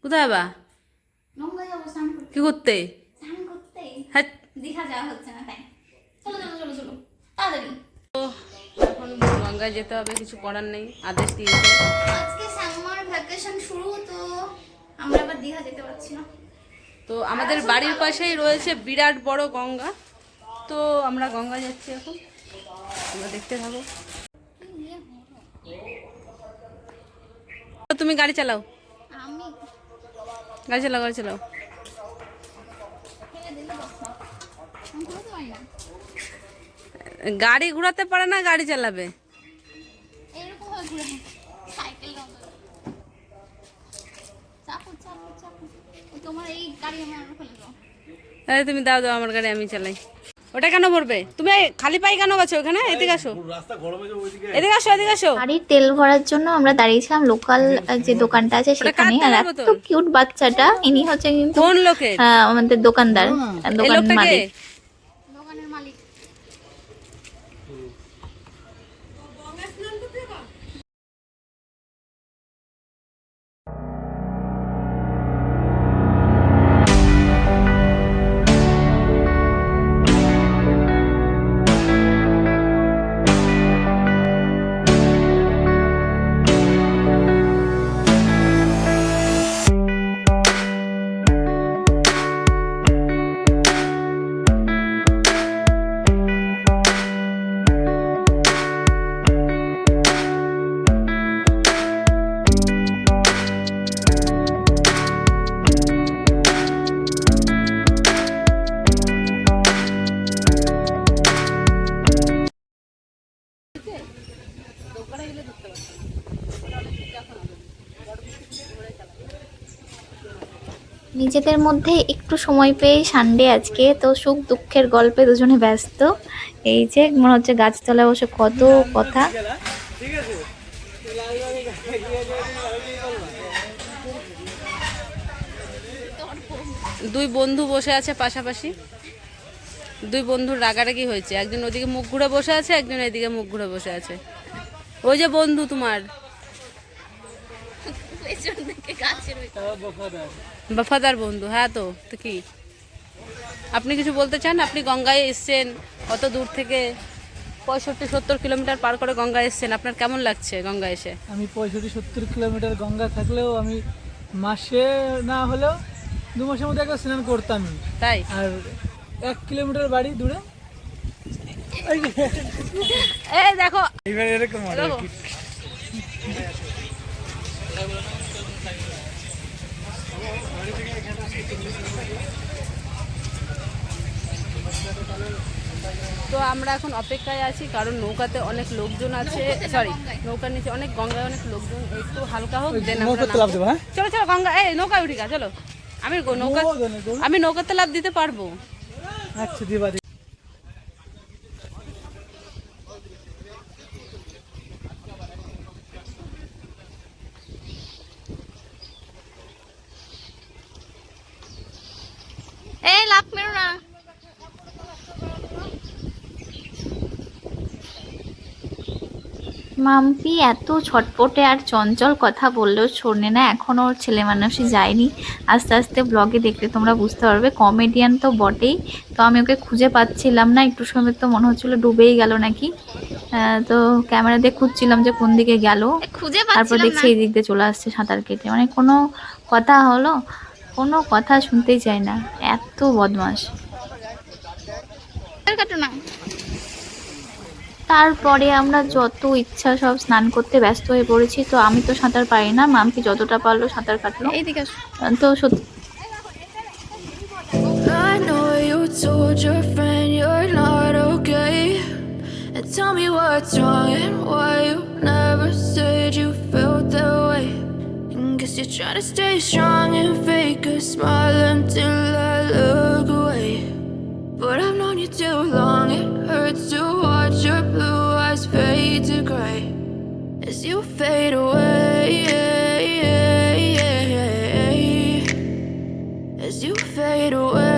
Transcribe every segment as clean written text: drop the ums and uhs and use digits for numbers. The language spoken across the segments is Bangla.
কোথায় বা? গঙ্গা যাবো স্নান করতে। কি করতে? স্নান করতে। হ্যাঁ। দীঘা যাওয়া হচ্ছে না তাই। চলো চলো চলো চলো তাড়াতাড়ি। এখন গঙ্গায় যেতে হবে, কিছু করার নেই, আদেশ দিয়েছে। আজকে সামার ভ্যাকেশন শুরু, তো আমরা আবার দীঘা যেতে পারছি না। তো আমাদের বাড়ির পাশেই রয়েছে বিরাট বড় গঙ্গা, তো আমরা গঙ্গা যাচ্ছি এখন, আমরা দেখতে থাকো। তুমি গাড়ি চালাও, আমি গাড়ি চালাও, গাড়ি চালাও। ফেলে দিলে বস না। আমি ঘুরতে পারি না। গাড়ি ঘোরাতে পারে না, গাড়ি চালাবে। এইরকম ভাবে ঘুরে সাইকেল চাপো চাপো চাপো। তোমার এই গাড়ি আমার ফেলে দাও। আরে তুমি দাও দাও, আমার গাড়ি আমি চালাই। ওটা কেন ভরবে তুমি? খালি পাই কেন গেছো ওখানে? এদিকে আসো, এদিকে আসো, এদিকে আসো। গাড়ির তেল ভরার জন্য আমরা দাঁড়িয়েছিলাম লোকাল যে দোকানটা আছে সেখানে। আর এত কিউট বাচ্চাটা, ইনি হচ্ছে কিন্তু কোন লোকের? আমাদের দোকানদার, দোকান মালিক। দোকানের মালিক। নিজেদের মধ্যে একটু সময় পেয়ে সানডে আজকে, তো সুখ দুঃখের গল্পে দুজনে ব্যস্ত। এই যে মনে হচ্ছে গাছতলায় বসে কত কথা। দুই বন্ধু বসে আছে পাশাপাশি, দুই বন্ধুর রাগারাগি হয়েছে, একজন ওদিকে মুখ ঘুরে বসে আছে, একজন এদিকে মুখ ঘুরে বসে আছে। ওই যে বন্ধু তোমার বফাদার বন্ধু। হ্যাঁ, তো তো কি আপনি কিছু বলতে চান? আপনি গঙ্গায় এসছেন অত দূর থেকে, 65-70 কিলোমিটার পার করে গঙ্গায় এসছেন, আপনার কেমন লাগছে গঙ্গা এসে? আমি 65-70 কিলোমিটার গঙ্গা থাকলেও আমি মাসে না হলেও 2 মাসের মধ্যে একবার স্নান করতাম। তাই? আর 1 কিলোমিটার বাড়ি দূরে এই দেখো, এরকম তো আমরা এখন অপেক্ষায় আছি, কারণ নৌকাতে অনেক লোকজন আছে, সরি নৌকার নিচে অনেক, গঙ্গায় অনেক লোকজন, একটু হালকা হোক দেন আমরা নামবো। চলো চলো গঙ্গা, এই নৌকায় উঠি গা, চলো। আমি নৌকাতে লাফ দিতে পারবো। আচ্ছা দিবা। এই লাভ মেরো না। মাম্পি এত ছটপটে আর চঞ্চল, কথা বললেও শোনে না, এখনো ওর ছেলে মানুষই যায়নি। আস্তে আস্তে ব্লগে দেখলে তোমরা বুঝতে পারবে, কমেডিয়ান তো বটেই। তো আমি ওকে খুঁজে পাচ্ছিলাম না, একটু সময় তো মনে হচ্ছিল ডুবেই গেল নাকি। তো ক্যামেরা দিয়ে খুঁজছিলাম যে কোন দিকে গেল, তারপর দেখছি এই দিক দিয়ে চলে আসছে সাঁতার কেটে। মানে কোনো কথা হলো, কোনো কথা শুনতেই চায় না, এত বদমাস। তারপরে আমরা যত ইচ্ছা সব স্নান করতে ব্যস্ত হয়ে পড়েছি। তো আমি তো সাঁতার পারি না, মাম্পি যতটা পারলো সাঁতার কাটলো। তো সত্যি I know you told your friend you're not okay, and tell me what's wrong and why you never said you felt that way. And guess you're trying to stay strong and fake a smile until I look away. But I've known you too long, it hurts to watch your blue eyes fade to gray as you fade away, as you fade away.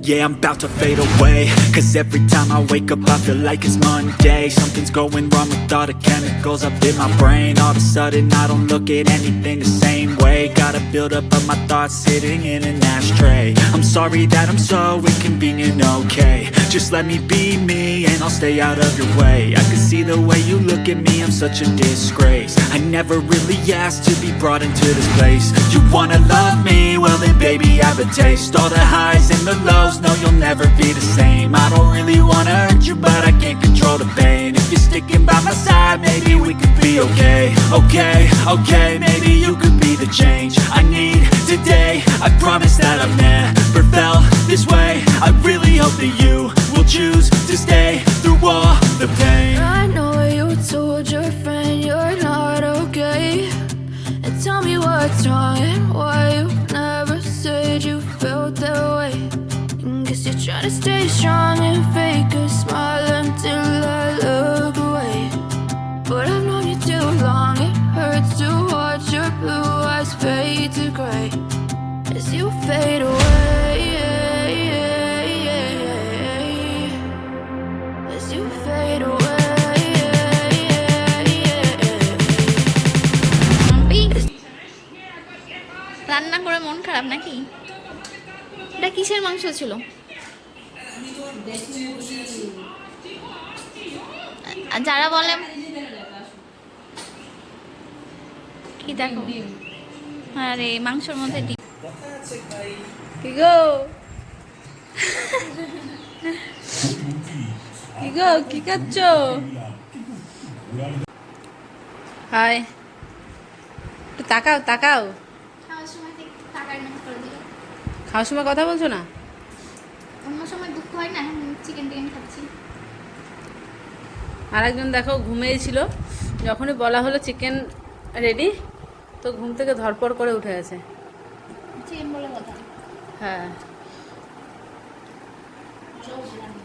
Yeah, I'm about to fade away. Cause every time I wake up I feel like it's Monday. Something's going wrong with all the chemicals up in my brain. All of a sudden I don't look at anything the same way. Gotta build up of my thoughts sitting in an ashtray. I'm sorry that I'm so inconvenient, okay. Just let me be me and I'll stay out of your way. I can see the way you look at me, I'm such a disgrace. I never really asked to be brought into this place. You wanna love me? Well then baby have a taste. All the highs and the lows, no you'll never be the same. I don't really wanna hurt you but I can't control the pain. If you're sticking by my side maybe we could be okay. Okay, maybe you could be the change I need today. I promise that I've never felt this way. I really hope that you will choose to stay through all the pain. I know you told your friend you're not okay, and tell me what's wrong and why you never said you felt that way. Guess you're trying to stay strong and fake a smile until I look away. But I've known you too long, it hurts to watch your blue eyes fade to gray as you fade away. As you fade away. রান্না করে মন খারাপ নাকি? এটা কিসের মাংস ছিল? আর যারা বলে কি দেখো, আরে মাংসের মধ্যে ডিম। কি গো কি খাচ্ছ? হাই, একটু তাকাও। খাওয়ার সময় টাকার মতো করে দিল। খাওয়ার সময় কথা বলছো না? অন্য সময় দুঃখ হয় না, চিকেন খাচ্ছি। আরেকজন দেখো ঘুমিয়েছিল, যখনই বলা হলো চিকেন রেডি তো ঘুম থেকে ধরপড় করে উঠে গেছে। চিকেন বলে কথা। হ্যাঁ,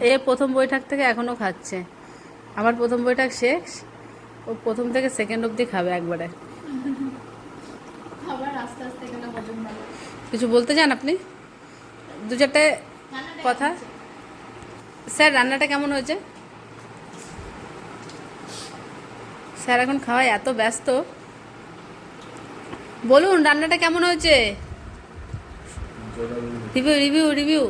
এ প্রথম বৈঠক থেকে এখনো খাচ্ছে। আমার প্রথম বৈঠক শেষ, ও প্রথম থেকে সেকেন্ড অবধি খাবে একবারে। আবার আস্তে আস্তে গেলে হজম হবে। কিছু বলতে চান আপনি? দু চারটে কথা। স্যার রান্নাটা কেমন হয়েছে? স্যার এখন খাওয়ায় এত ব্যস্ত, বলুন রান্নাটা কেমন হয়েছে? রিভিউ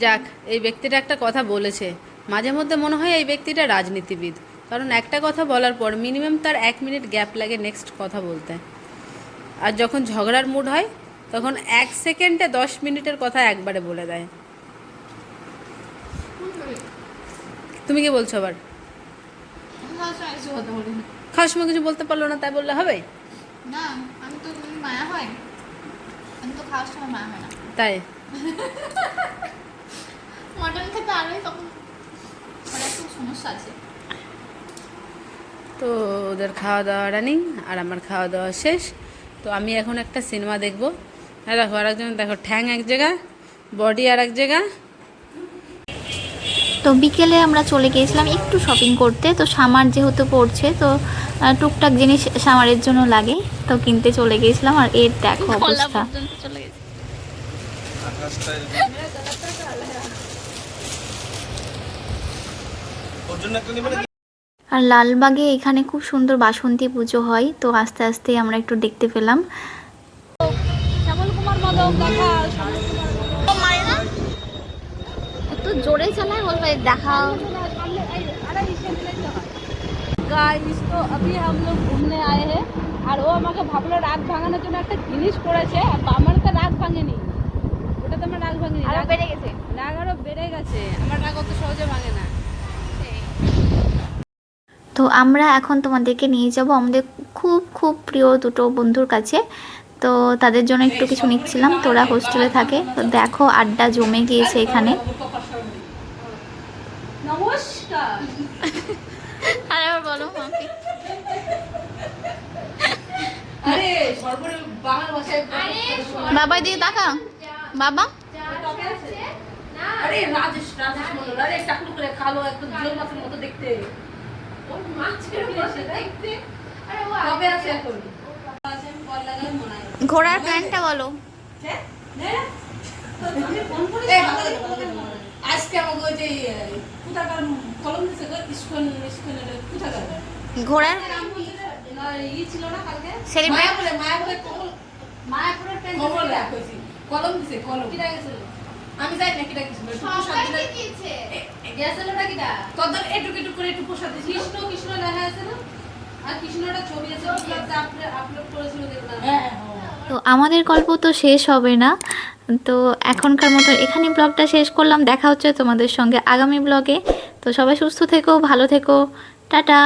যাক, এই ব্যক্তিটা একটা কথা বলেছে, মাঝে মধ্যে মনে হয় এই ব্যক্তিটা রাজনীতিবিদ। কারণ একটা কথা বলার পর মিনিমাম তার 1 মিনিট গ্যাপ লাগে নেক্সট কথা বলতে। আর যখন ঝগড়ার মুড হয় তখন 1 সেকেন্ডে 10 মিনিটের কথা একবারে বলে দেয়। তুমি কি বলছো আবার? খাওয়ার সময় কিছু বলতে পারলো না তাই বললে হবে? না, আমি তো মায়া হয়, আমি তো খাওয়ার সময় মায়া হয় না। তাই মটন খেতে আরোই তখন একটু সমস্যা আছে। তো ওদের খাওয়া দাওয়া রানিং আর আমার খাওয়া দাওয়া শেষ। তো আমি এখন একটা সিনেমা দেখবো। হ্যাঁ দেখো, আরেকজন দেখো ঠ্যাং এক জায়গা, বডি আর এক জায়গা। তো বিকেলে আমরা চলে গিয়েছিলাম একটু শপিং করতে। তো সামার যেহেতু পড়ছে তো টুকটাক জিনিস সামারের জন্য লাগে, তো কিনতে চলে গিয়েছিলাম। আর এর দেখো অবস্থা। আর লালবাগে এখানে খুব সুন্দর বাসন্তী পুজো হয়, তো আস্তে আস্তে আমরা একটু দেখতে পেলাম। একটু জোরে চালায় বলবে দেখাও। গাইস তো अभी हम लोग घूमने आए हैं আর ও আমাকে ভাবলো রাগ ভাঙানোর জন্য একটা জিনিস করেছে, আমার তো রাগ ভাঙেনি, ওটা তো আমার রাগ ভাঙেনি, আরো বেড়ে গেছে, রাগ আরো বেড়ে গেছে। আমার রাগ অত সহজে ভাঙে না। তো আমরা এখন তোমাদেরকে নিয়ে যাব আমাদের খুব খুব প্রিয় দুটো বন্ধুর কাছে। তো তাদের জন্য একটু কিছু নিচ্ছিলাম, তোরা হোস্টেলে থাকে। তো দেখো আড্ডা জমে গিয়েছে এখানে। নমস্কার। আরে বলো মাম্পি। আরে সর্বরে বাংলা ভাষায় বাবা দিকে তাকা। বাবা আরে রাজেশ মন্ডল, আরে টাকলু করে খালো, একটু জিওল মাছের মতো দেখতে। ও মাছ করে বসে দেখতে। আরে ও কবে আছে এখন? বল লাগালে মনে হয়। ঘোড়ার প্ল্যানটা বলো। আজকে আমাকে ওই যে কোথাকার কলম দিছে ইস্কন কোথাকার ঘোড়ার ই ছিল না কালকে সেলিব্রেট মায়াপুরের কমল রাখছি কলম দিছে কলম কিটা গেছিল আমি যাই না কিটা গেছিল সবাই দিয়েছে গেছিল না কিটা তোদের একটু করে একটু প্রসাদ দিছি কৃষ্ণ লেখা আছে না আর কৃষ্ণটা ছবি আছে ওটা আপলোড করেছিল দেখলাম হ্যাঁ তো আমাদের গল্প তো শেষ হবে না, তো এখনকার মতো এখানে ব্লগটা শেষ করলাম। দেখা হচ্ছে তোমাদের সঙ্গে আগামী ব্লগে। তো সবাই সুস্থ থেকো, ভালো থেকো, টাটা।